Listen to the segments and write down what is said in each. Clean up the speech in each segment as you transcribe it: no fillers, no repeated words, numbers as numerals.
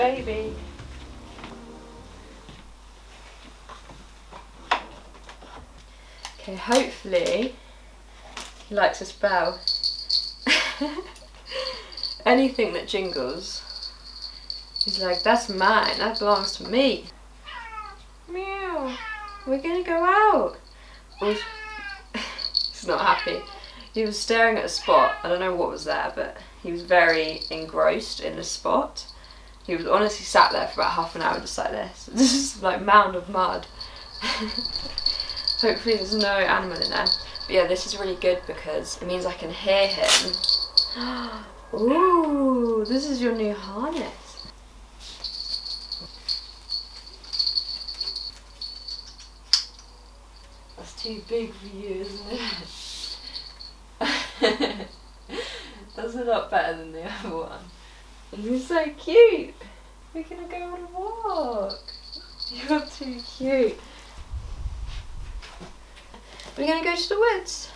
baby. Okay, hopefully he likes this bell. Anything that jingles, he's like, that's mine, that belongs to me. Meow, we're gonna go out. Oh, he's not happy. He was staring at a spot, I don't know what was there, but he was very engrossed in the spot. He was honestly sat there for about half an hour just like this. This is like mound of mud. Hopefully there's no animal in there. But yeah, this is really good because it means I can hear him. Ooh, this is your new harness. That's too big for you, isn't it? That's a lot better than the other one. And you're so cute. We're gonna go on a walk. You're too cute. We're gonna go to the woods.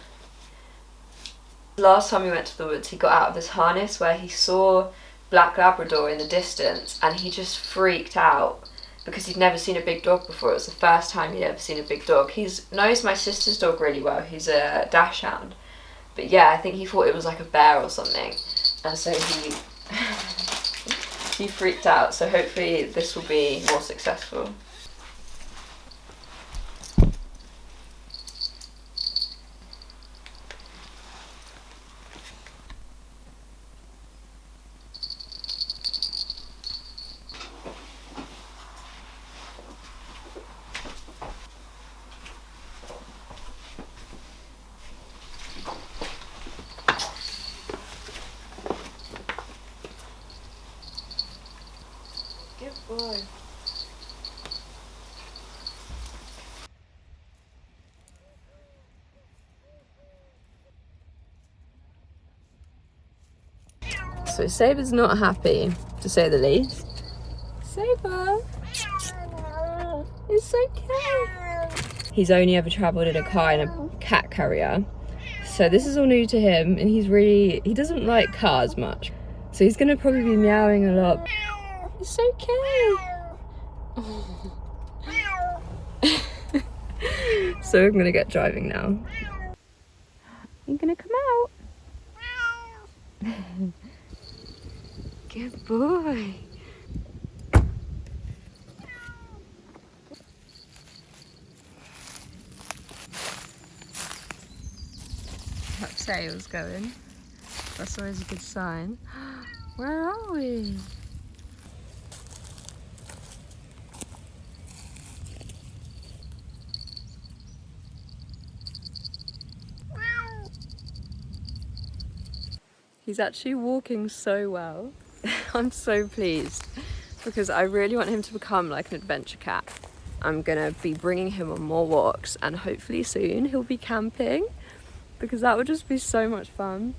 Last time we went to the woods, he got out of this harness where he saw Black Labrador in the distance and he just freaked out because he'd never seen a big dog before. It was the first time he'd ever seen a big dog. He knows my sister's dog really well. He's a dachshund. But yeah, I think he thought it was like a bear or something. And so he he freaked out. So hopefully this will be more successful. Good boy. So Seba's not happy, to say the least. Seba, it's okay. He's only ever travelled in a car in a cat carrier, so this is all new to him, and he doesn't like cars much, so he's gonna probably be meowing a lot. It's okay. So I'm gonna get driving now. You're gonna come out. Good boy. That sail's going. That's always a good sign. Where are we? He's actually walking so well. I'm so pleased because I really want him to become like an adventure cat. I'm gonna be bringing him on more walks and hopefully soon he'll be camping because that would just be so much fun.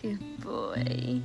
Good boy.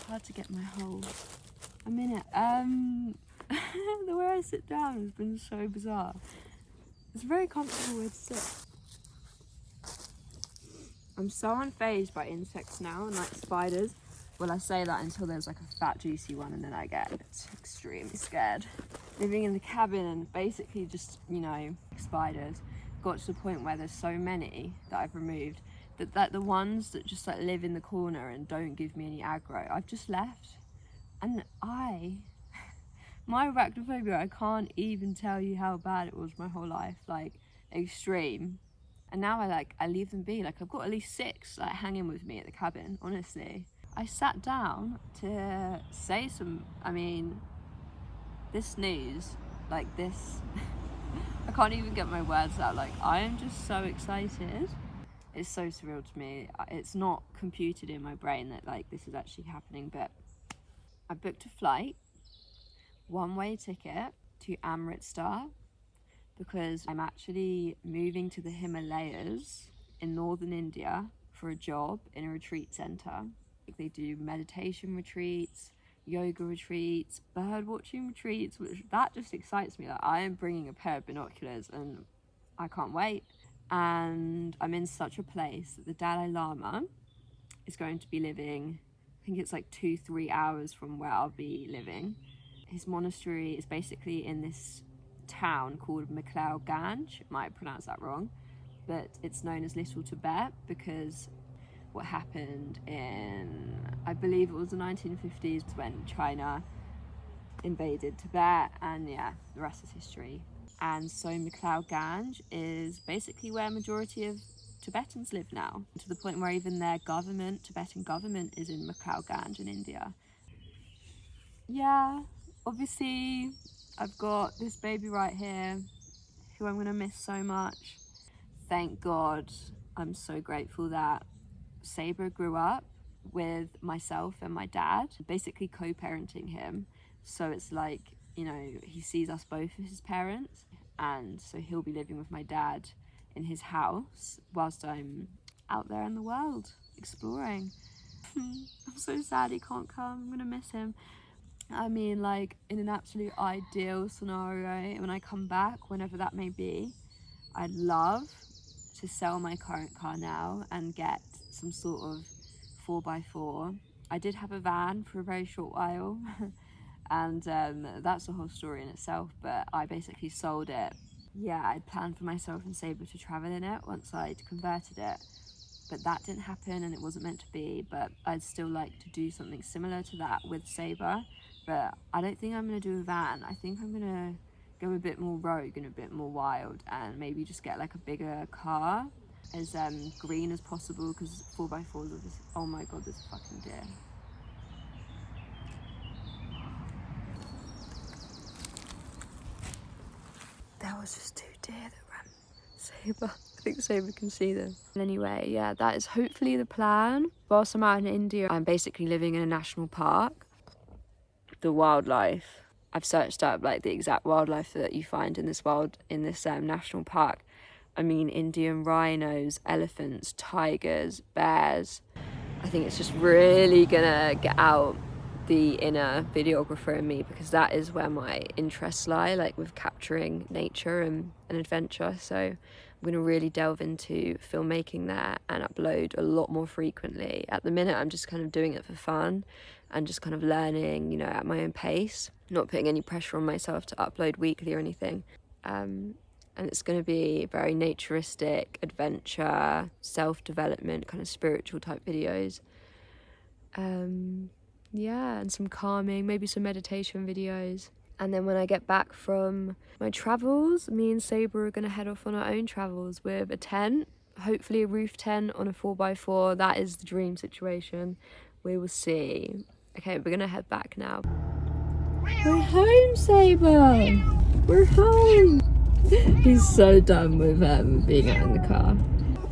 Hard to get my hold. I'm in it. The way I sit down has been so bizarre. It's a very comfortable way to sit. I'm so unfazed by insects now, and like spiders. Well, I say that until there's like a fat juicy one, and then I get extremely scared. Living in the cabin and basically just, you know, spiders, got to the point where there's so many that I've removed that the ones that just like live in the corner and don't give me any aggro, I've just left. And my arachnophobia, I can't even tell you how bad it was my whole life, like extreme. And now I leave them be. Like I've got at least 6 like hanging with me at the cabin, honestly. I sat down to say this news, like this, I can't even get my words out. Like I am just so excited. It's so surreal to me. It's not computed in my brain that like this is actually happening, but I booked a flight, one-way ticket to Amritsar, because I'm actually moving to the Himalayas in northern India for a job in a retreat center. They do meditation retreats, yoga retreats, bird watching retreats, which that just excites me. Like I am bringing a pair of binoculars and I can't wait. And I'm in such a place that the Dalai Lama is going to be living, I think it's like 2-3 hours from where I'll be living. His monastery is basically in this town called Ganj. Might pronounce that wrong, but it's known as Little Tibet because what happened in, I believe it was the 1950s when China invaded Tibet, and yeah, the rest is history. And so Ganj is basically where a majority of Tibetans live now, to the point where even their government, Tibetan government, is in Ganj in India. Yeah, obviously I've got this baby right here who I'm gonna miss so much. Thank God, I'm so grateful that Seba grew up with myself and my dad, basically co-parenting him. So it's like, you know, he sees us both as his parents, and so he'll be living with my dad in his house whilst I'm out there in the world exploring. I'm so sad he can't come. I'm gonna miss him. I mean, like in an absolute ideal scenario, when I come back, whenever that may be, I'd love to sell my current car now and get some sort of 4x4. I did have a van for a very short while and that's a whole story in itself, but I basically sold it. Yeah, I'd planned for myself and Saber to travel in it once I'd converted it, but that didn't happen and it wasn't meant to be. But I'd still like to do something similar to that with Saber, but I don't think I'm going to do a van. I think I'm going to go a bit more rogue and a bit more wild, and maybe just get like a bigger car, as green as possible, because 4x4s are just, oh my god, there's a fucking deer. There was just 2 deer that ran. Saber, I think Saber can see them. Anyway, yeah, that is hopefully the plan. Whilst I'm out in India, I'm basically living in a national park. The wildlife, I've searched up like the exact wildlife that you find in this national park. I mean, Indian rhinos, elephants, tigers, bears. I think it's just really gonna get out the inner videographer in me, because that is where my interests lie, like with capturing nature and adventure. So I'm gonna really delve into filmmaking there and upload a lot more frequently. At the minute, I'm just kind of doing it for fun and just kind of learning, you know, at my own pace, not putting any pressure on myself to upload weekly or anything. And it's going to be very naturistic, adventure, self-development, kind of spiritual type videos. Yeah, and some calming, maybe some meditation videos. And then when I get back from my travels, me and Saber are going to head off on our own travels with a tent, hopefully a roof tent on a 4x4. That is the dream situation. We will see. Okay, we're going to head back now. We're home, Saber! We're home! He's so done with being out in the car.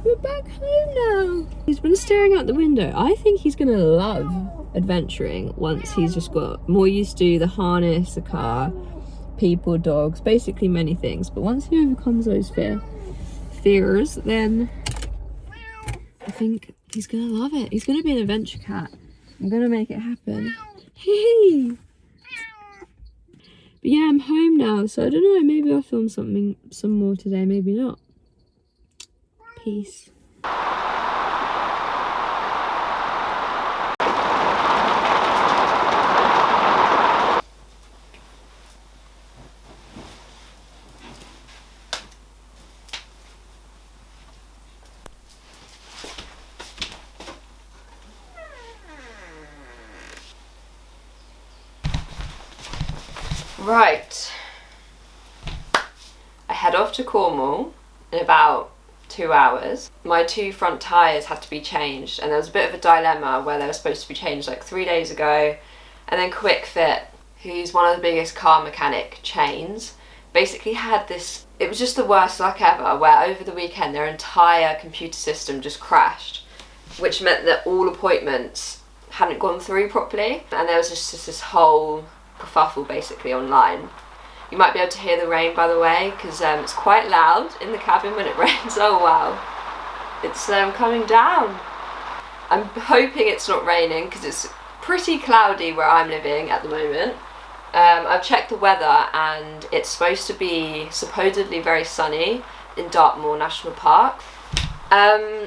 We're back home now. He's been staring out the window. I think he's gonna love adventuring once he's just got more used to the harness, the car, people, dogs, basically many things. But once he overcomes those fears, then I think he's gonna love it. He's gonna be an adventure cat. I'm gonna make it happen. Hey! But yeah, I'm home now, so I don't know, maybe I'll film some more today, maybe not. Peace. Right, I head off to Cornwall in about 2 hours. My 2 front tyres had to be changed, and there was a bit of a dilemma where they were supposed to be changed like 3 days ago, and then Quick Fit, who's one of the biggest car mechanic chains, basically had this, it was just the worst luck ever, where over the weekend their entire computer system just crashed, which meant that all appointments hadn't gone through properly, and there was just this whole kerfuffle basically online. You might be able to hear the rain, by the way, because it's quite loud in the cabin when it rains. Oh wow, it's coming down. I'm hoping it's not raining because it's pretty cloudy where I'm living at the moment. I've checked the weather and it's supposed to be supposedly very sunny in Dartmoor National Park.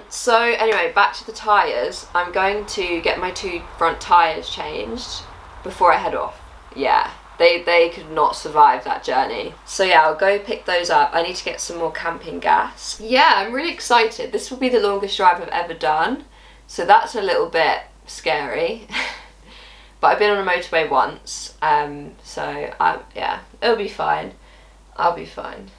So anyway, back to the tyres. I'm going to get my 2 front tyres changed before I head off. Yeah, they could not survive that journey. So yeah, I'll go pick those up. I need to get some more camping gas. Yeah, I'm really excited. This will be the longest drive I've ever done, so that's a little bit scary. But I've been on a motorway once, yeah, it'll be fine. I'll be fine.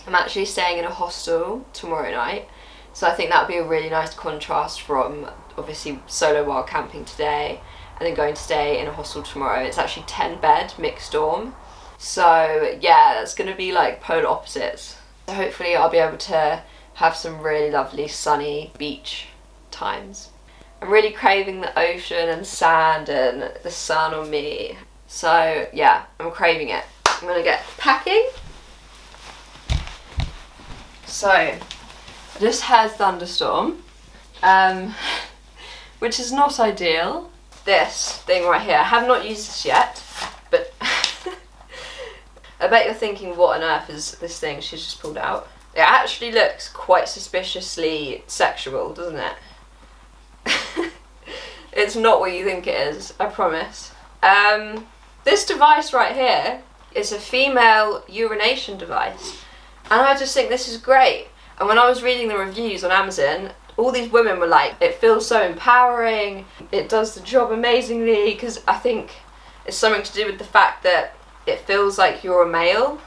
I'm actually staying in a hostel tomorrow night, so I think that'll be a really nice contrast from obviously solo wild camping today and then going to stay in a hostel tomorrow. It's actually 10-bed mixed dorm, so yeah, that's going to be like polar opposites. So hopefully I'll be able to have some really lovely sunny beach times. I'm really craving the ocean and sand and the sun on me, so yeah, I'm craving it. I'm going to get packing. So I just had thunderstorm, which is not ideal. This thing right here, I have not used this yet, but I bet you're thinking, what on earth is this thing she's just pulled out? It actually looks quite suspiciously sexual, doesn't it? It's not what you think it is, I promise. This device right here is a female urination device, and I just think this is great. And when I was reading the reviews on Amazon, all these women were like, it feels so empowering, it does the job amazingly, because I think it's something to do with the fact that it feels like you're a male.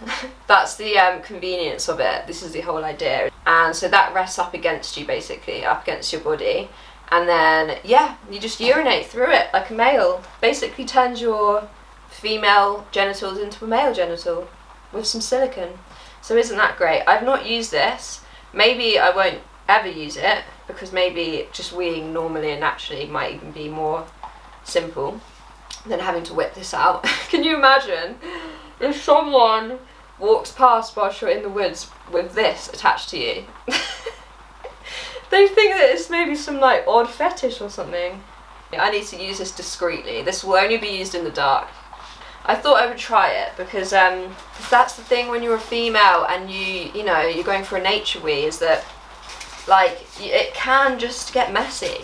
That's the convenience of it. This is the whole idea. And so that rests up against you, basically, up against your body. And then, yeah, you just urinate through it like a male. Basically turns your female genitals into a male genital with some silicone. So isn't that great? I've not used this. Maybe I won't ever use it, because maybe just weeing normally and naturally might even be more simple than having to whip this out. Can you imagine if someone walks past whilst you're in the woods with this attached to you? They think that it's maybe some like odd fetish or something. I need to use this discreetly. This will only be used in the dark. I thought I would try it because that's the thing when you're a female and you know, you're going for a nature wee, is that like it can just get messy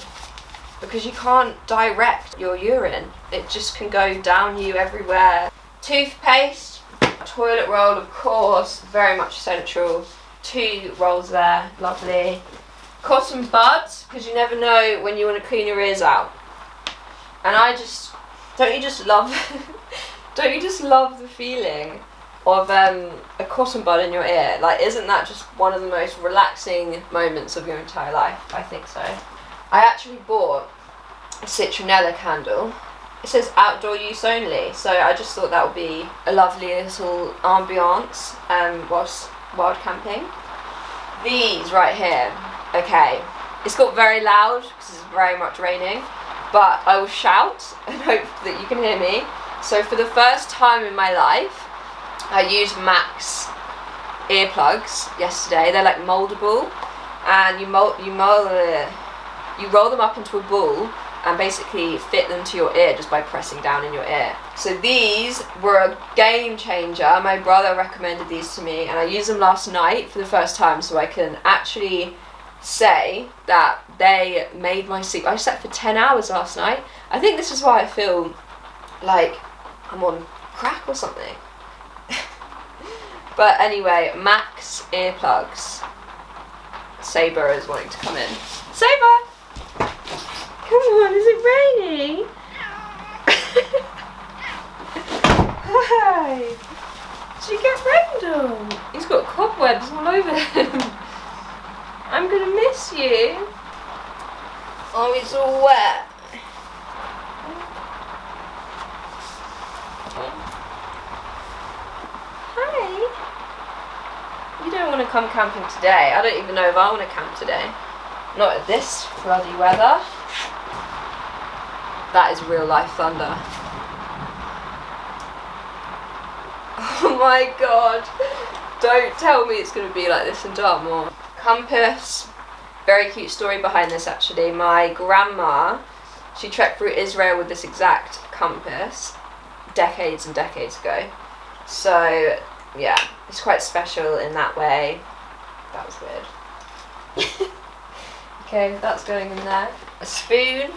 because you can't direct your urine. It just can go down you everywhere. Toothpaste, toilet roll, of course, very much essential. 2 rolls there, lovely. Cotton buds, because you never know when you want to clean your ears out. And don't you just love the feeling of a cotton bud in your ear? Like, isn't that just one of the most relaxing moments of your entire life? I think so. I actually bought a citronella candle. It says outdoor use only, so I just thought that would be a lovely little ambiance whilst wild camping. These right here, okay, it's got very loud because it's very much raining, but I will shout and hope that you can hear me. So for the first time in my life, I used Max earplugs yesterday. They're like moldable, and you roll them up into a ball, and basically fit them to your ear just by pressing down in your ear. So these were a game changer. My brother recommended these to me and I used them last night for the first time, so I can actually say that they made my sleep. I slept for 10 hours last night. I think this is why I feel like I'm on crack or something. But anyway, Max earplugs. Seba is wanting to come in. Seba! Come on, is it raining? Hi! Did you get rained on? He's got cobwebs all over him. I'm gonna miss you. Oh, he's all wet. Hi. You don't want to come camping today. I don't even know if I want to camp today. Not at this bloody weather. That is real life thunder. Oh my god. Don't tell me it's going to be like this in Dartmoor. Compass. Very cute story behind this actually. My grandma, she trekked through Israel with this exact compass decades and decades ago. So yeah, it's quite special in that way. That was weird. Okay, that's going in there. A spoon.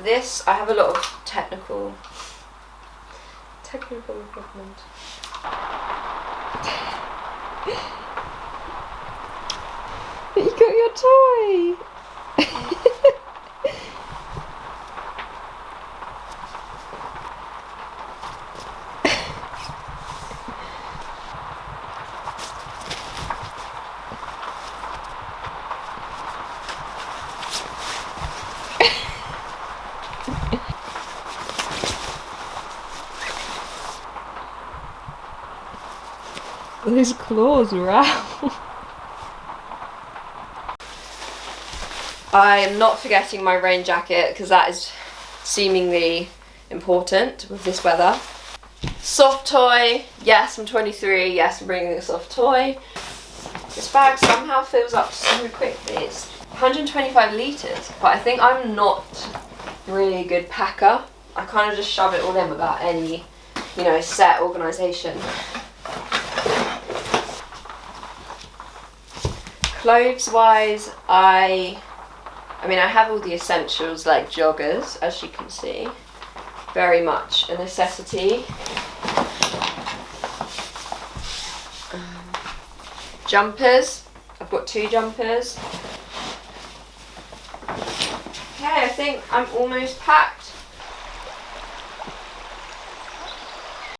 This, I have a lot of technical equipment. You got your toy! His claws are out. I'm not forgetting my rain jacket because that is seemingly important with this weather. Soft toy. Yes, I'm 23. Yes, I'm bringing a soft toy. This bag somehow fills up so quickly. It's 125 litres, but I think I'm not really a good packer. I kind of just shove it all in without any, you know, set organisation. Clothes wise, I mean I have all the essentials like joggers, as you can see. Very much a necessity. Jumpers. I've got 2 jumpers. Okay, I think I'm almost packed.